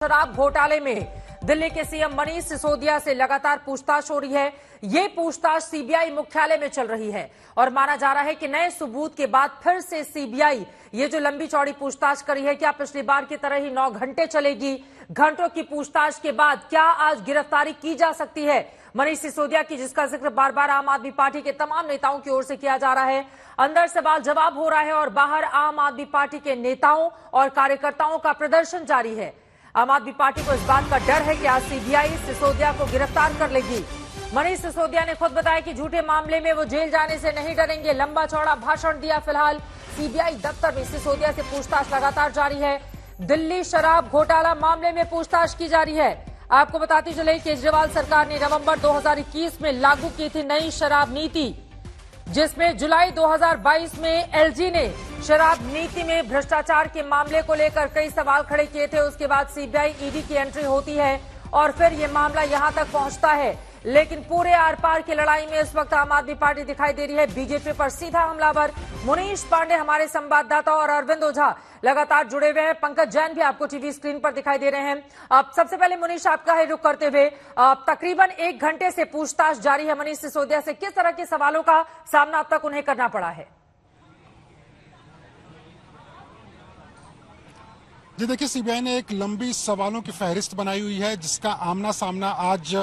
शराब घोटाले में दिल्ली के सीएम मनीष सिसोदिया से लगातार पूछताछ हो रही है। ये पूछताछ सीबीआई मुख्यालय में चल रही है और माना जा रहा है कि नए सबूत के बाद फिर से सीबीआई ये जो लंबी चौड़ी पूछताछ करी है, क्या पिछली बार की तरह ही 9 घंटे चलेगी? घंटों की पूछताछ के बाद क्या आज गिरफ्तारी की जा सकती है मनीष सिसोदिया की, जिसका जिक्र बार बार आम आदमी पार्टी के तमाम नेताओं की ओर से किया जा रहा है। अंदर सवाल जवाब हो रहा है और बाहर आम आदमी पार्टी के नेताओं और कार्यकर्ताओं का प्रदर्शन जारी है। आम आदमी पार्टी को इस बात का डर है कि आज सीबीआई सिसोदिया को गिरफ्तार कर लेगी। मनीष सिसोदिया ने खुद बताया कि झूठे मामले में वो जेल जाने से नहीं डरेंगे। लंबा चौड़ा भाषण दिया। फिलहाल सीबीआई दफ्तर में सिसोदिया से पूछताछ लगातार जारी है। दिल्ली शराब घोटाला मामले में पूछताछ की जा रही है। आपको बताते चले, केजरीवाल सरकार ने नवंबर 2021 में लागू की थी नई शराब नीति, जिसमें जुलाई 2022 में एलजी ने शराब नीति में भ्रष्टाचार के मामले को लेकर कई सवाल खड़े किए थे। उसके बाद सीबीआई ईडी की एंट्री होती है और फिर ये मामला यहां तक पहुंचता है। लेकिन पूरे आर पार की लड़ाई में इस वक्त आम आदमी पार्टी दिखाई दे रही है बीजेपी पर सीधा हमलावर। मुनीश पांडे हमारे संवाददाता और अरविंद ओझा लगातार जुड़े हुए हैं। पंकज जैन भी आपको टीवी स्क्रीन पर दिखाई दे रहे हैं। अब सबसे पहले मुनीश, आपका है रुख करते हुए, तकरीबन 1 घंटे से पूछताछ जारी है मनीष सिसोदिया से। किस तरह के सवालों का सामना अब तक उन्हें करना पड़ा है? जी देखिए, सीबीआई ने एक लंबी सवालों की फहरिस्त बनाई हुई है, जिसका आमना सामना आज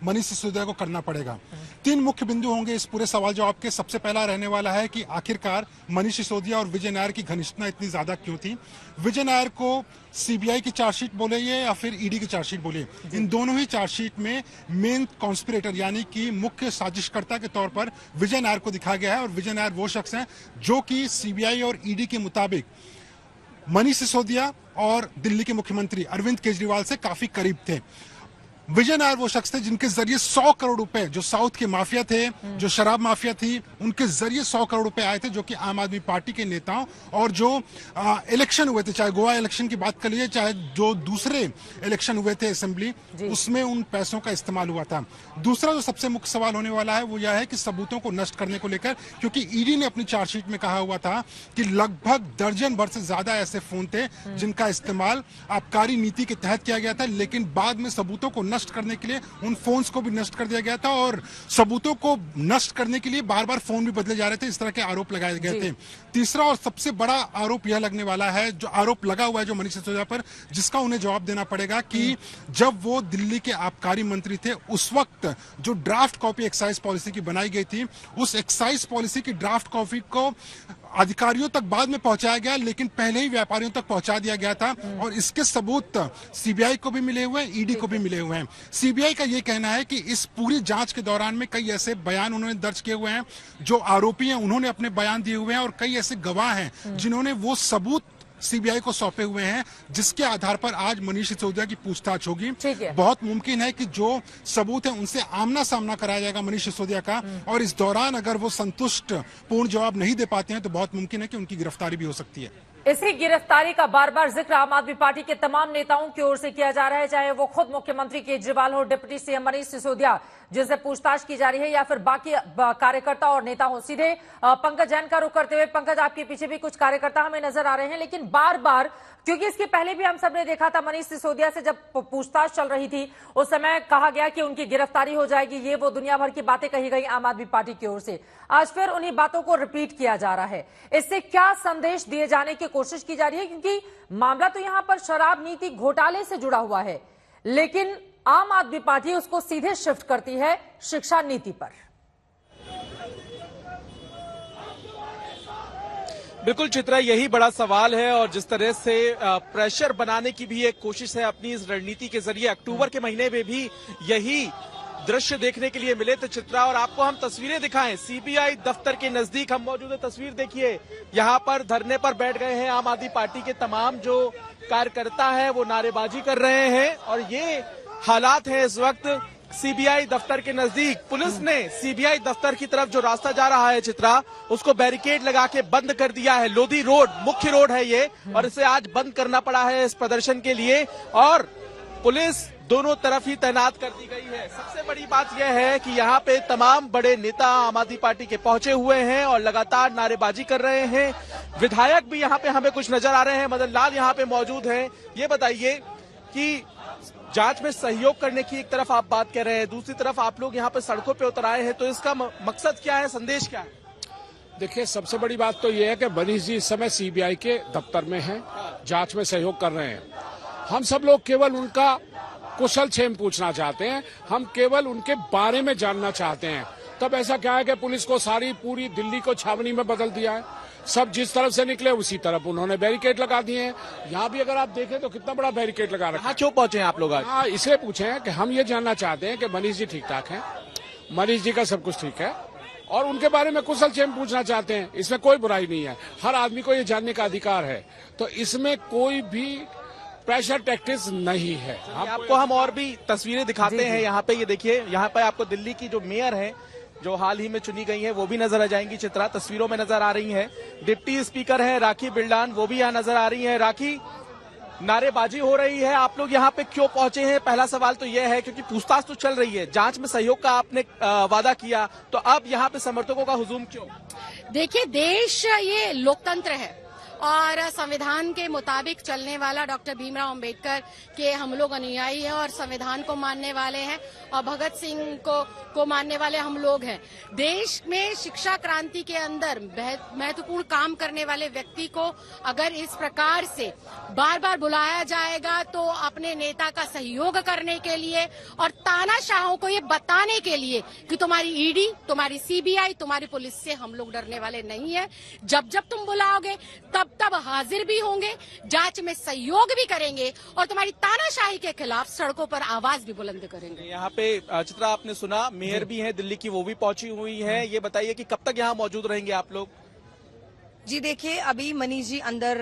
मनीष सिसोदिया को करना पड़ेगा। 3 मुख्य बिंदु होंगे इस पूरे सवाल जवाब के। सबसे पहला रहने वाला है कि आखिरकार मनीष सिसोदिया और विजय नायर की घनिष्ठता इतनी ज्यादा क्यों थी। विजय नायर को सीबीआई की चार्जशीट बोले या फिर ईडी की चार्जशीट बोले, इन दोनों ही चार्जशीट में मेन कॉन्स्पिरेटर यानी कि मुख्य साजिशकर्ता के तौर पर विजय नायर को दिखाया गया है। और विजय नायर वो शख्स हैं जो कि सीबीआई और ईडी के मुताबिक मनीष सिसोदिया और दिल्ली के मुख्यमंत्री अरविंद केजरीवाल से काफी करीब थे। विजय नायर वो शख्स थे जिनके जरिए 100 करोड़ रुपए, जो साउथ के माफिया थे, जो शराब माफिया थी, उनके जरिए 100 करोड़ रुपए आए थे, जो कि आम आदमी पार्टी के नेताओं और जो इलेक्शन हुए थे, चाहे गोवा इलेक्शन की बात कर लीजिए, चाहे जो दूसरे इलेक्शन हुए थे असेंबली, उसमें उन पैसों का इस्तेमाल हुआ था। दूसरा जो सबसे मुख्य सवाल होने वाला है वो यह है कि सबूतों को नष्ट करने को लेकर, क्योंकि ईडी ने अपनी चार्जशीट में कहा हुआ था कि लगभग दर्जन भर से ज्यादा ऐसे फोन थे जिनका इस्तेमाल आबकारी नीति के तहत किया गया था, लेकिन बाद में सबूतों को नष्ट करने के लिए उन फोन्स को भी नष्ट कर दिया गया था और सबूतों को नष्ट करने के लिए बार बार फोन भी बदले जा रहे थे। इस तरह के आरोप लगाए गए थे। तीसरा और सबसे बड़ा आरोप यह लगने वाला है, जो आरोप लगा हुआ है जो मनीष सिसोदिया पर, जिसका उन्हें जवाब देना पड़ेगा कि जब वो दिल्ली के आबकारी मंत्री थे उस वक्त जो ड्राफ्ट कॉपी एक्साइज पॉलिसी की बनाई गई थी, उस एक्साइज पॉलिसी की ड्राफ्ट कॉपी को अधिकारियों तक बाद में पहुंचाया गया, लेकिन पहले ही व्यापारियों तक पहुंचा दिया गया था। और इसके सबूत सीबीआई को भी मिले हुए हैं, ईडी को भी मिले हुए हैं। सीबीआई का यह कहना है कि इस पूरी जांच के दौरान में कई ऐसे बयान उन्होंने दर्ज किए हुए हैं, जो आरोपी हैं उन्होंने अपने बयान दिए हुए हैं, और कई ऐसे गवाह हैं जिन्होंने वो सबूत सीबीआई को सौंपे हुए हैं, जिसके आधार पर आज मनीष सिसोदिया की पूछताछ होगी। बहुत मुमकिन है कि जो सबूत है उनसे आमना सामना कराया जाएगा मनीष सिसोदिया का, और इस दौरान अगर वो संतुष्ट पूर्ण जवाब नहीं दे पाते हैं तो बहुत मुमकिन है कि उनकी गिरफ्तारी भी हो सकती है। इसी गिरफ्तारी का बार बार जिक्र आम आदमी पार्टी के तमाम नेताओं की ओर से किया जा रहा है, चाहे वो खुद मुख्यमंत्री केजरीवाल हो, डिप्टी सीएम मनीष सिसोदिया जिनसे पूछताछ की जा रही है, या फिर बाकी कार्यकर्ता और नेता हो। सीधे पंकज जैन का रुख करते हुए, पंकज, आपके पीछे भी कुछ कार्यकर्ता हमें नजर आ रहे हैं, लेकिन बार बार, क्योंकि इसके पहले भी हम सबने देखा था मनीष सिसोदिया से जब पूछताछ चल रही थी, उस समय कहा गया कि उनकी गिरफ्तारी हो जाएगी, ये वो दुनिया भर की बातें कही गई आम आदमी पार्टी की ओर से। आज फिर उन्हीं बातों को रिपीट किया जा रहा है। इससे क्या संदेश दिए जाने की कोशिश की जा रही है? क्योंकि मामला तो यहां पर शराब नीति घोटाले से जुड़ा हुआ है, लेकिन आम आदमी पार्टी उसको सीधे शिफ्ट करती है शिक्षा नीति पर। बिल्कुल चित्रा, यही बड़ा सवाल है और जिस तरह से प्रेशर बनाने की भी एक कोशिश है अपनी इस रणनीति के जरिए। अक्टूबर के महीने में भी यही दृश्य देखने के लिए मिले थे चित्रा, और आपको हम तस्वीरें दिखाएं। सीबीआई दफ्तर के नजदीक हम मौजूद है। तस्वीर देखिए, यहाँ पर धरने पर बैठ गए हैं आम आदमी पार्टी के तमाम जो कार्यकर्ता है, वो नारेबाजी कर रहे हैं और ये हालात है इस वक्त सीबीआई दफ्तर के नजदीक। पुलिस ने सीबीआई दफ्तर की तरफ जो रास्ता जा रहा है चित्रा, उसको बैरिकेड लगा के बंद कर दिया है। लोधी रोड मुख्य रोड है ये, और इसे आज बंद करना पड़ा है इस प्रदर्शन के लिए, और पुलिस दोनों तरफ ही तैनात कर दी गई है। सबसे बड़ी बात यह है कि यहाँ पे तमाम बड़े नेता आम आदमी पार्टी के पहुंचे हुए हैं और लगातार नारेबाजी कर रहे हैं। विधायक भी यहाँ पे हमें कुछ नजर आ रहे हैं। मदन लाल यहाँ पे मौजूद हैं। ये बताइए कि जांच में सहयोग करने की एक तरफ आप बात कर रहे हैं, दूसरी तरफ आप लोग यहाँ पे सड़कों पे उतर आए हैं, तो इसका मकसद क्या है, संदेश क्या है? देखिए, सबसे बड़ी बात तो ये है कि मनीष जी इस समय सीबीआई के दफ्तर में हैं, जांच में सहयोग कर रहे हैं। हम सब लोग केवल उनका कुशल क्षेम पूछना चाहते हैं, हम केवल उनके बारे में जानना चाहते हैं। तब ऐसा क्या है कि पुलिस को सारी पूरी दिल्ली को छावनी में बदल दिया है। सब जिस तरफ से निकले उसी तरफ उन्होंने बैरिकेड लगा दिए हैं। यहाँ भी अगर आप देखें तो कितना बड़ा बैरिकेड लगा रखा है। क्यों पहुंचे हैं आप लोग आज? हाँ, इसलिए पूछे हैं कि हम ये जानना चाहते हैं कि मनीष जी ठीक ठाक हैं, मनीष जी का सब कुछ ठीक है, और उनके बारे में कुशल क्षेम पूछना चाहते हैं। इसमें कोई बुराई नहीं है, हर आदमी को ये जानने का अधिकार है, तो इसमें कोई भी प्रेशर टैक्टिक्स नहीं है। आपको हम और भी तस्वीरें दिखाते हैं। यहाँ पे ये देखिए, यहाँ पे आपको दिल्ली की जो मेयर है, जो हाल ही में चुनी गई है, वो भी नजर आ जाएंगी। चित्रा तस्वीरों में नजर आ रही है। डिप्टी स्पीकर है राखी बिल्डान, वो भी यहाँ नजर आ रही है। राखी, नारेबाजी हो रही है, आप लोग यहाँ पे क्यों पहुंचे हैं? पहला सवाल तो यह है क्योंकि पूछताछ तो चल रही है, जांच में सहयोग का आपने वादा किया, तो अब यहाँ पे समर्थकों का हुजूम क्यों? देखिए, देश ये लोकतंत्र है और संविधान के मुताबिक चलने वाला डॉक्टर भीमराव अंबेडकर के हम लोग अनुयायी हैं और संविधान को मानने वाले हैं और भगत सिंह को मानने वाले हम लोग हैं। देश में शिक्षा क्रांति के अंदर महत्वपूर्ण काम करने वाले व्यक्ति को अगर इस प्रकार से बार बार बुलाया जाएगा तो अपने नेता का सहयोग करने के लिए और तानाशाहों को ये बताने के लिए कि तुम्हारी ईडी, तुम्हारी सीबीआई, तुम्हारी पुलिस से हम लोग डरने वाले नहीं है। जब जब तुम बुलाओगे तब हाजिर भी होंगे, जांच में सहयोग भी करेंगे और तुम्हारी तानाशाही के खिलाफ सड़कों पर आवाज भी बुलंद करेंगे। यहाँ पे चित्रा आपने सुना, मेयर भी हैं दिल्ली की, वो भी पहुंची हुई है। ये बताइए कि कब तक यहाँ मौजूद रहेंगे आप लोग? जी देखिए, अभी मनीष जी अंदर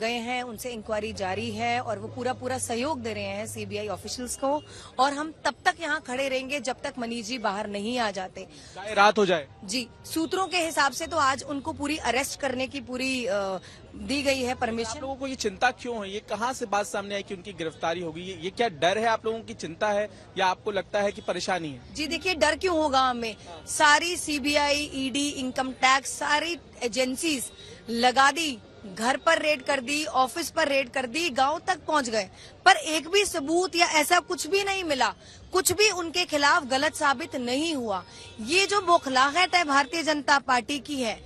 गए हैं, उनसे इंक्वायरी जारी है और वो पूरा सहयोग दे रहे हैं सीबीआई ऑफिशियल्स को, और हम तब तक यहाँ खड़े रहेंगे जब तक मनीष जी बाहर नहीं आ जाते, चाहे रात हो जाए। जी, सूत्रों के हिसाब से तो आज उनको पूरी अरेस्ट करने की पूरी दी गई है परमिशन। आप लोगों को ये चिंता क्यों है? ये कहाँ से बात सामने आई कि उनकी गिरफ्तारी होगी? ये क्या डर है आप लोगों की, चिंता है, या आपको लगता है कि परेशानी है? जी देखिए, डर क्यों होगा हमें? सारी सीबीआई, ईडी, इनकम टैक्स, सारी एजेंसीज लगा दी, घर पर रेड कर दी, ऑफिस पर रेड कर दी, गांव तक पहुंच गए, पर एक भी सबूत या ऐसा कुछ भी नहीं मिला, कुछ भी उनके खिलाफ गलत साबित नहीं हुआ। ये जो बौखलाहट है भारतीय जनता पार्टी की है,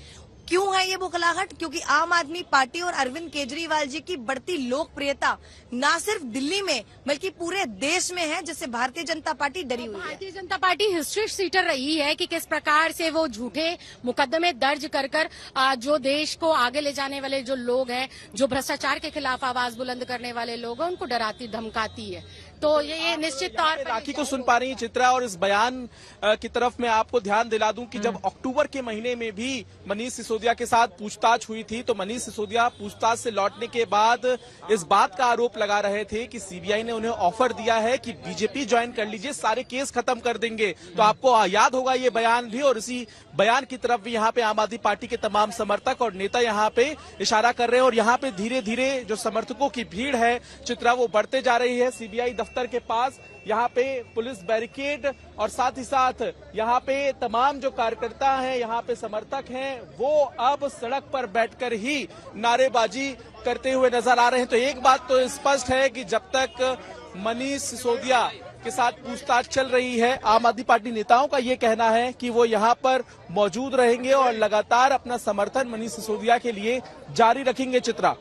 क्यों है ये बौखलाहट? क्योंकि आम आदमी पार्टी और अरविंद केजरीवाल जी की बढ़ती लोकप्रियता न सिर्फ दिल्ली में बल्कि पूरे देश में है, जिससे भारतीय जनता पार्टी डरी हुई है। Bharatiya Janata party history sheeter रही है कि किस प्रकार से वो झूठे मुकदमे दर्ज कर जो देश को आगे ले जाने वाले जो लोग हैं, जो भ्रष्टाचार के खिलाफ आवाज बुलंद करने वाले लोग हैं, उनको डराती धमकाती है। तो ये निश्चित तौर पर राखी को सुन पा रही है चित्रा, और इस बयान की तरफ मैं आपको ध्यान दिला दूं कि जब अक्टूबर के महीने में भी मनीष सिसोदिया के साथ पूछताछ हुई थी, तो मनीष सिसोदिया पूछताछ से लौटने के बाद इस बात का आरोप लगा रहे थे कि सीबीआई ने उन्हें ऑफर दिया है कि बीजेपी ज्वाइन कर लीजिए, सारे केस खत्म कर देंगे। तो आपको याद होगा ये बयान भी, और इसी बयान की तरफ भी यहाँ पे आम आदमी पार्टी के तमाम समर्थक और नेता यहाँ पे इशारा कर रहे हैं, और यहाँ पे धीरे धीरे जो समर्थकों की भीड़ है चित्रा, वो बढ़ते जा रही है। सीबीआई दफ्तर के पास यहाँ पे पुलिस बैरिकेड और साथ ही साथ यहाँ पे तमाम जो कार्यकर्ता हैं, यहाँ पे समर्थक हैं, वो अब सड़क पर बैठकर ही नारेबाजी करते हुए नजर आ रहे हैं। तो एक बात तो स्पष्ट है कि जब तक मनीष सिसोदिया के साथ पूछताछ चल रही है, आम आदमी पार्टी नेताओं का ये कहना है कि वो यहाँ पर मौजूद रहेंगे और लगातार अपना समर्थन मनीष सिसोदिया के लिए जारी रखेंगे। चित्रा,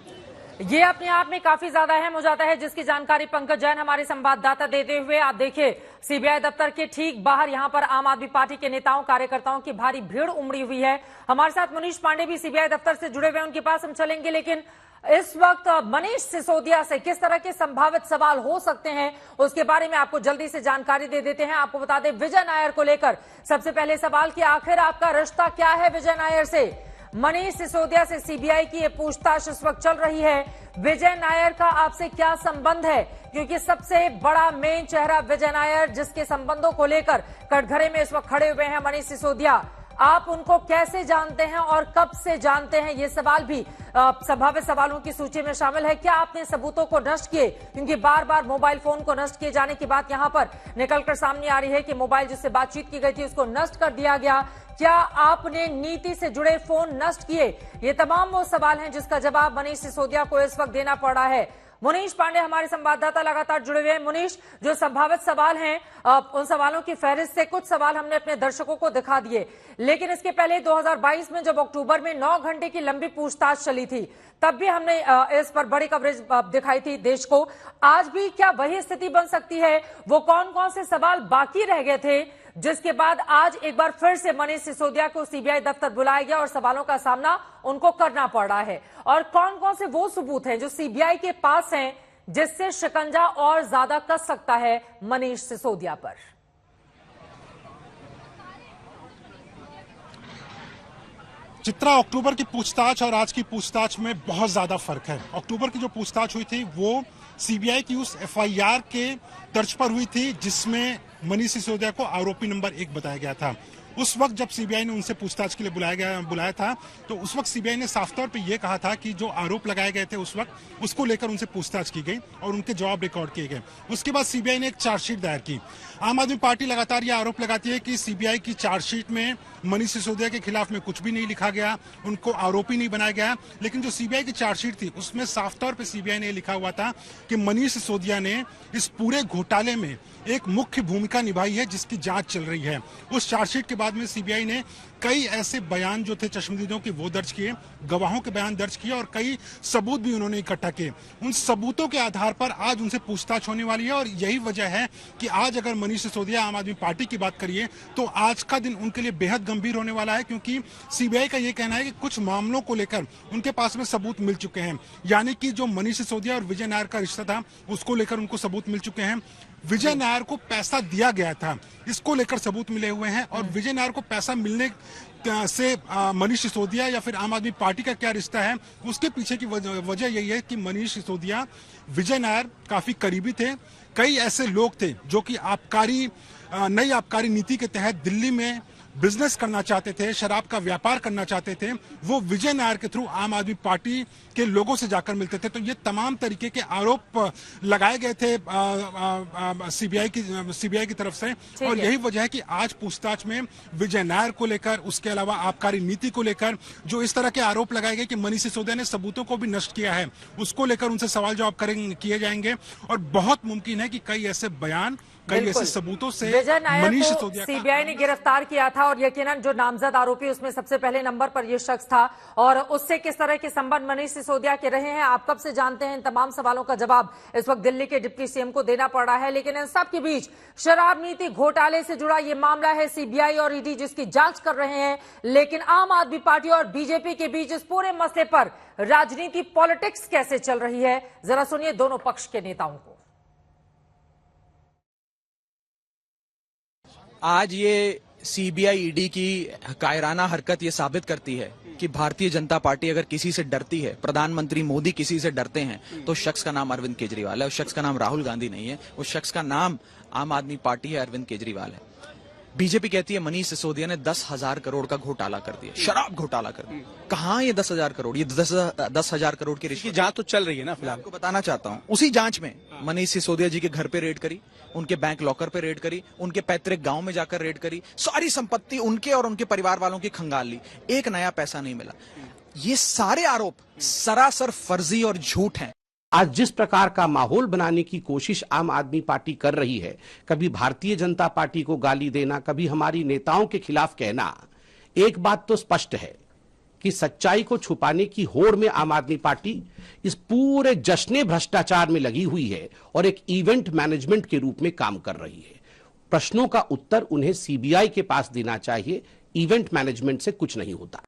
ये अपने आप में काफी ज्यादा अहम हो जाता है, जिसकी जानकारी पंकज जैन हमारे संवाददाता देते हुए। आप देखिए, सीबीआई दफ्तर के ठीक बाहर यहाँ पर आम आदमी पार्टी के नेताओं कार्यकर्ताओं की भारी भीड़ उमड़ी हुई है। हमारे साथ मनीष पांडे भी सीबीआई दफ्तर से जुड़े हुए हैं, उनके पास हम चलेंगे। लेकिन इस वक्त मनीष सिसोदिया से किस तरह के संभावित सवाल हो सकते हैं, उसके बारे में आपको जल्दी से जानकारी दे देते हैं। आपको बता दें, विजय नायर को लेकर सबसे पहले सवाल कि आखिर आपका रिश्ता क्या है विजय नायर से? मनीष सिसोदिया से सीबीआई की ये पूछताछ इस वक्त चल रही है। विजय नायर का आपसे क्या संबंध है? क्योंकि सबसे बड़ा मेन चेहरा विजय नायर, जिसके संबंधों को लेकर कटघरे में इस वक्त खड़े हुए हैं मनीष सिसोदिया, आप उनको कैसे जानते हैं और कब से जानते हैं? ये सवाल भी संभावित सवालों की सूची में शामिल है। क्या आपने सबूतों को नष्ट किए? क्योंकि बार बार मोबाइल फोन को नष्ट किए जाने की बात यहां पर निकलकर सामने आ रही है कि मोबाइल जिससे बातचीत की गई थी उसको नष्ट कर दिया गया। क्या आपने नीति से जुड़े फोन नष्ट किए? ये तमाम वो सवाल हैं जिसका जवाब मनीष सिसोदिया को इस वक्त देना पड़ रहा है। मुनीश पांडे हमारे संवाददाता लगातार जुड़े हुए हैं। मुनीश, जो संभावित सवाल हैं उन सवालों की फहरिस्त से कुछ सवाल हमने अपने दर्शकों को दिखा दिए, लेकिन इसके पहले 2022 में जब अक्टूबर में 9 घंटे की लंबी पूछताछ चली थी तब भी हमने इस पर बड़ी कवरेज दिखाई थी देश को। आज भी क्या वही स्थिति बन सकती है? वो कौन कौन से सवाल बाकी रह गए थे जिसके बाद आज एक बार फिर से मनीष सिसोदिया को सीबीआई दफ्तर बुलाया गया और सवालों का सामना उनको करना पड़ रहा है? और कौन कौन से वो सबूत हैं जो सीबीआई के पास हैं जिससे शिकंजा और ज्यादा कस सकता है मनीष सिसोदिया पर? चित्रा, अक्टूबर की पूछताछ और आज की पूछताछ में बहुत ज्यादा फर्क है। अक्टूबर की जो पूछताछ हुई थी वो सीबीआई की उस एफआईआर के तर्ज पर हुई थी जिसमें मनीष सिसोदिया को आरोपी नंबर 1 बताया गया था। उस वक्त जब सीबीआई ने उनसे पूछताछ के लिए बुलाया था तो उस वक्त सीबीआई ने साफ तौर पे ये कहा था कि जो आरोप लगाए गए थे उस वक्त उसको लेकर उनसे पूछताछ की गई और उनके जवाब रिकॉर्ड किए गए। उसके बाद सीबीआई ने एक चार्जशीट दायर की। आम आदमी पार्टी लगातार यह आरोप लगाती है कि सीबीआई की चार्जशीट में मनीष सिसोदिया के खिलाफ में कुछ भी नहीं लिखा गया, उनको आरोपी नहीं बनाया गया। लेकिन जो सीबीआई की चार्जशीट थी उसमें साफ तौर पर सीबीआई ने लिखा हुआ था कि मनीष सिसोदिया ने इस पूरे घोटाले में एक मुख्य भूमिका निभाई है जिसकी जांच चल रही है। उस चार्जशीट के बाद में सीबीआई ने कई ऐसे बयान जो थे चश्मदीदों के वो दर्ज किए, गवाहों के बयान दर्ज किए और कई सबूत भी उन्होंने इकट्ठा किए। उन सबूतों के आधार पर आज उनसे पूछताछ होने वाली है और यही वजह है कि आज अगर मनीष सिसोदिया आम आदमी पार्टी की बात करिए तो आज का दिन उनके लिए बेहद गंभीर होने वाला है, क्योंकि सीबीआई का यह कहना है कि कुछ मामलों को लेकर उनके पास में सबूत मिल चुके हैं। यानी कि जो मनीष सिसोदिया और विजय नायर का रिश्ता था उसको लेकर उनको सबूत मिल चुके हैं। विजय नायर को पैसा दिया गया था, इसको लेकर सबूत मिले हुए हैं। और विजय नायर को पैसा मिलने से मनीष सिसोदिया या फिर आम आदमी पार्टी का क्या रिश्ता है, उसके पीछे की वजह यही है कि मनीष सिसोदिया विजय नायर काफी करीबी थे। कई ऐसे लोग थे जो कि नई आबकारी नीति के तहत दिल्ली में बिजनेस करना चाहते थे, शराब का व्यापार करना चाहते थे, वो विजय नायर के थ्रू आम आदमी पार्टी के लोगों से जाकर मिलते थे। तो ये तमाम तरीके के आरोप लगाए गए थे सीबीआई की तरफ से और यही वजह है कि आज पूछताछ में विजय नायर को लेकर, उसके अलावा आबकारी नीति को लेकर जो इस तरह के आरोप लगाए गए कि मनीष सिसोदिया ने सबूतों को भी नष्ट किया है, उसको लेकर उनसे सवाल जवाब किए जाएंगे। और बहुत मुमकिन है कि कई ऐसे बयान, कई ऐसे सबूतों से मनीष सिसोदिया सीबीआई ने गिरफ्तार किया था और यकीनन जो नामजद आरोपी उसमें सबसे पहले नंबर पर यह शख्स था और उससे किस तरह के संबंध मनीष सिसोदिया के रहे हैं आप कब से जानते हैं। इन तमाम सवालों का जवाब इस वक्त दिल्ली के डिप्टी सीएम को देना पड़ रहा है। लेकिन इन सब के बीच शराब नीति घोटाले से जुड़ा यह मामला है, सीबीआई और ईडी जिसकी जांच कर रहे हैं। लेकिन आम आदमी पार्टी और बीजेपी के बीच इस पूरे मसले पर राजनीति, पॉलिटिक्स कैसे चल रही है, जरा सुनिए दोनों पक्ष के नेताओं को। आज ये सीबीआई ईडी की कायराना हरकत ये साबित करती है कि भारतीय जनता पार्टी अगर किसी से डरती है, प्रधानमंत्री मोदी किसी से डरते हैं तो उस शख्स का नाम अरविंद केजरीवाल है, उस शख्स का नाम राहुल गांधी नहीं है, उस शख्स का नाम आम आदमी पार्टी है, अरविंद केजरीवाल है। बीजेपी कहती है मनीष सिसोदिया ने 10,000 करोड़ का घोटाला कर दिया, शराब घोटाला कर दिया। कहाँ ये 10,000 करोड़? ये 10,000 करोड़ की रिश्वत जांच तो चल रही है ना फिलहाल। आपको बताना चाहता हूँ, उसी जांच में मनीष सिसोदिया जी के घर पे रेड करी, उनके बैंक लॉकर पे रेड करी, उनके पैतृक गांव में जाकर रेड करी, सारी संपत्ति उनके और उनके परिवार वालों की खंगाल ली, एक नया पैसा नहीं मिला। ये सारे आरोप सरासर फर्जी और झूठ हैं। आज जिस प्रकार का माहौल बनाने की कोशिश आम आदमी पार्टी कर रही है, कभी भारतीय जनता पार्टी को गाली देना, कभी हमारी नेताओं के खिलाफ कहना, एक बात तो स्पष्ट है कि सच्चाई को छुपाने की होड़ में आम आदमी पार्टी इस पूरे जश्न भ्रष्टाचार में लगी हुई है और एक इवेंट मैनेजमेंट के रूप में काम कर रही है। प्रश्नों का उत्तर उन्हें सीबीआई के पास देना चाहिए, इवेंट मैनेजमेंट से कुछ नहीं होता।